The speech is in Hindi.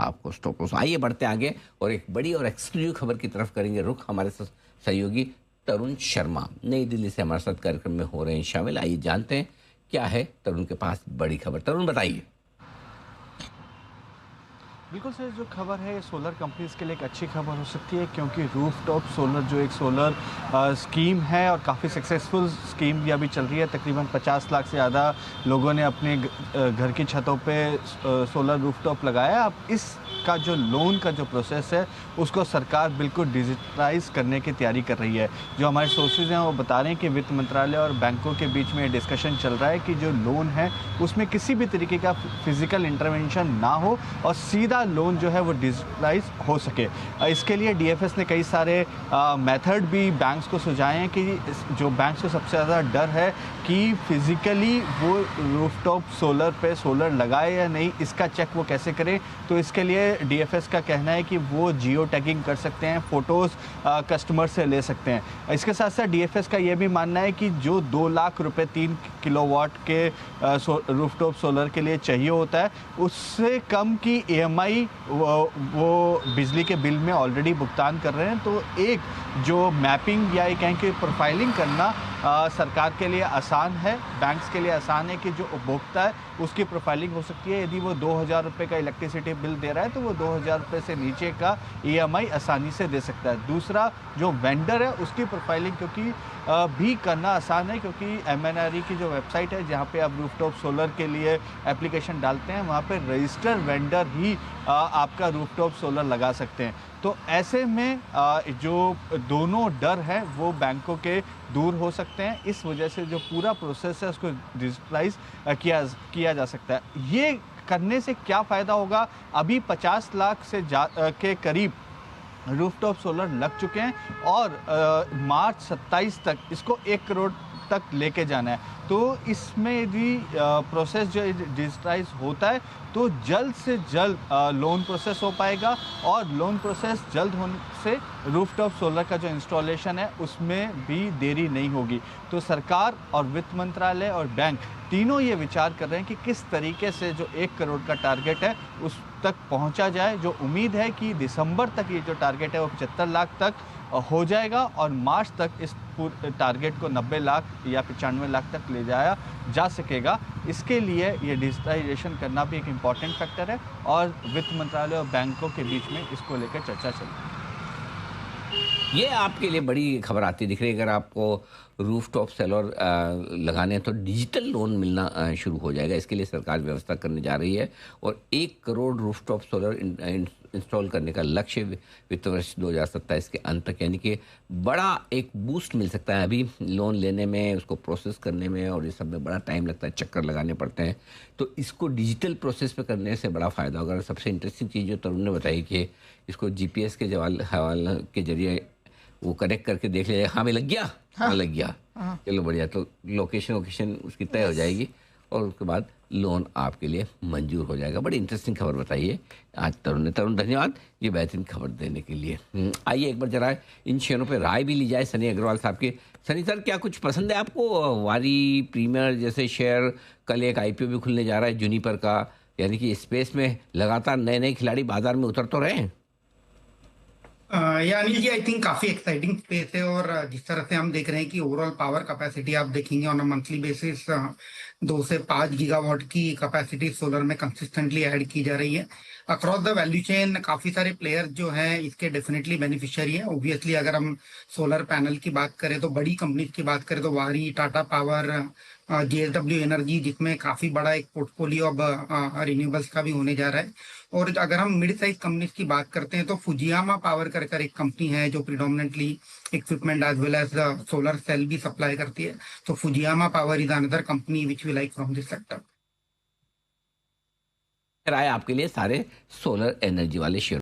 आपको स्टॉप लॉस। आइए बढ़ते आगे और एक बड़ी और एक्सक्लूसिव खबर की तरफ करेंगे रुख। हमारे सहयोगी तरुण शर्मा नई दिल्ली से हमारे साथ कार्यक्रम में हो रहे हैं शामिल। आइए जानते हैं क्या है तरुण के पास बड़ी खबर। तरुण बताइए। बिल्कुल सर, जो खबर है ये सोलर कंपनीज़ के लिए एक अच्छी खबर हो सकती है, क्योंकि रूफटॉप सोलर जो एक सोलर स्कीम है और काफ़ी सक्सेसफुल स्कीम ये अभी चल रही है। तकरीबन 50 लाख से ज़्यादा लोगों ने अपने घर की छतों पे सोलर रूफटॉप लगाया। अब इसका जो लोन का जो प्रोसेस है उसको सरकार बिल्कुल डिजिटलाइज करने की तैयारी कर रही है। जो हमारे सोर्सेज हैं वो बता रहे हैं कि वित्त मंत्रालय और बैंकों के बीच में डिस्कशन चल रहा है कि जो लोन है उसमें किसी भी तरीके का फिजिकल इंटरवेंशन ना हो और सीधा लोन जो है वो डिजिटलाइज हो सके। इसके लिए डीएफएस ने कई सारे मेथड भी बैंक्स को सुझाए हैं कि जो बैंक्स को सबसे ज़्यादा डर है कि फिज़िकली वो रूफटॉप सोलर पे सोलर लगाए या नहीं, इसका चेक वो कैसे करें। तो इसके लिए डीएफएस का कहना है कि वो जियो टैगिंग कर सकते हैं, फ़ोटोज़ कस्टमर से ले सकते हैं। इसके साथ साथ डीएफएस का ये भी मानना है कि जो 2 लाख रुपए 3 किलोवाट के रूफटॉप सोलर के लिए चाहिए होता है, उससे कम की ईएमआई वो बिजली के बिल में ऑलरेडी भुगतान कर रहे हैं। तो एक जो मैपिंग या ये कहें कि प्रोफाइलिंग करना सरकार के लिए आसान है, बैंक्स के लिए आसान है कि जो उपभोक्ता है उसकी प्रोफाइलिंग हो सकती है। यदि वो 2000 रुपये का इलेक्ट्रिसिटी बिल दे रहा है तो वो 2000 रुपये से नीचे का ईएमआई आसानी से दे सकता है। दूसरा जो वेंडर है उसकी प्रोफाइलिंग क्योंकि भी करना आसान है, क्योंकि एमएनआरई की जो वेबसाइट है जहाँ पे आप रूफटॉप सोलर के लिए एप्लीकेशन डालते हैं वहाँ पे रजिस्टर वेंडर ही आपका रूफटॉप सोलर लगा सकते हैं। तो ऐसे में जो दोनों डर है वो बैंकों के दूर हो सकते हैं। इस वजह से जो पूरा प्रोसेस है उसको डिजिटलाइज किया जा सकता है। ये करने से क्या फ़ायदा होगा? अभी 50 लाख से के करीब रूफटॉप सोलर लग चुके हैं और मार्च 27 तक इसको 1 करोड़ तक लेके जाना है। तो इसमें यदि प्रोसेस जो डिजिटाइज होता है तो जल्द से जल्द लोन प्रोसेस हो पाएगा और लोन प्रोसेस जल्द होने से रूफटॉप सोलर का जो इंस्टॉलेशन है उसमें भी देरी नहीं होगी। तो सरकार और वित्त मंत्रालय और बैंक तीनों ये विचार कर रहे हैं कि किस तरीके से जो 1 करोड़ का टारगेट है उस तक पहुंचा जाए। जो उम्मीद है कि दिसंबर तक ये जो टारगेट है वो 75 लाख तक हो जाएगा और मार्च तक इस टारगेट को 90 लाख या 95 लाख तक ले जाया जा सकेगा। इसके लिए ये डिजिटलाइजेशन करना भी एक इम्पॉर्टेंट फैक्टर है और वित्त मंत्रालय और बैंकों के बीच में इसको लेकर चर्चा चल रही है। ये आपके लिए बड़ी खबर आती दिख रही है। अगर आपको रूफटॉप सोलर लगाने हैं तो डिजिटल लोन मिलना शुरू हो जाएगा। इसके लिए सरकार व्यवस्था करने जा रही है और 1 करोड़ रूफटॉप सोलर इंस्टॉल करने का लक्ष्य वित्त वर्ष 2027 के अंत तक, यानी कि बड़ा एक बूस्ट मिल सकता है। अभी लोन लेने में, उसको प्रोसेस करने में और ये सब में बड़ा टाइम लगता है, चक्कर लगाने पड़ते हैं। तो इसको डिजिटल प्रोसेस पे करने से बड़ा फ़ायदा होगा। और सबसे इंटरेस्टिंग चीज़ जो तरुण ने बताई कि इसको जीपीएस के हवाले के जरिए वो कनेक्ट करके देख लिया, हाँ भाई लग गया, हाँ लग गया, चलो बढ़िया। तो लोकेशन उसकी तय हो जाएगी और उसके बाद लोन आपके लिए मंजूर हो जाएगा। बड़ी इंटरेस्टिंग खबर बताइए आज तरुण ने। तरुण धन्यवाद ये बेहतरीन खबर देने के लिए। आइए एक बार जरा इन शेयरों पे राय भी ली जाए सनी अग्रवाल साहब की। सनी सर, क्या कुछ पसंद है आपको? वारी प्रीमियर जैसे शेयर, कल एक आईपीओ भी खुलने जा रहा है जूनिपर का, यानी कि स्पेस में लगातार नए नए खिलाड़ी बाजार में उतर तो रहे हैं। या अनिल जी, आई थिंक काफी एक्साइटिंग स्पेस है और जिस तरह से हम देख रहे हैं कि ओवरऑल पावर कैपेसिटी आप देखेंगे ऑन अ मंथली बेसिस 2 से 5 गीगावाट की कैपेसिटी सोलर में कंसिस्टेंटली ऐड की जा रही है अक्रॉस द वैल्यू चेन। काफी सारे प्लेयर्स जो हैं इसके डेफिनेटली बेनिफिशियरी हैं। ऑब्वियसली अगर हम सोलर पैनल की बात करें तो बड़ी कंपनीज की बात करें तो वारी, टाटा पावर, जेएसडब्ल्यू एनर्जी, जिसमें काफी बड़ा एक पोर्टफोलियो अब रिन्यूएबल्स का भी होने जा रहा है। और अगर हम मिड साइज कंपनीज की बात करते हैं तो फुजियामा पावर कर एक कंपनी है जो predominantly equipment as well as solar cell भी सप्लाई करती है। तो Fujiyama power is another company which we like from this sector. राय आपके लिए सारे सोलर एनर्जी वाले शेयर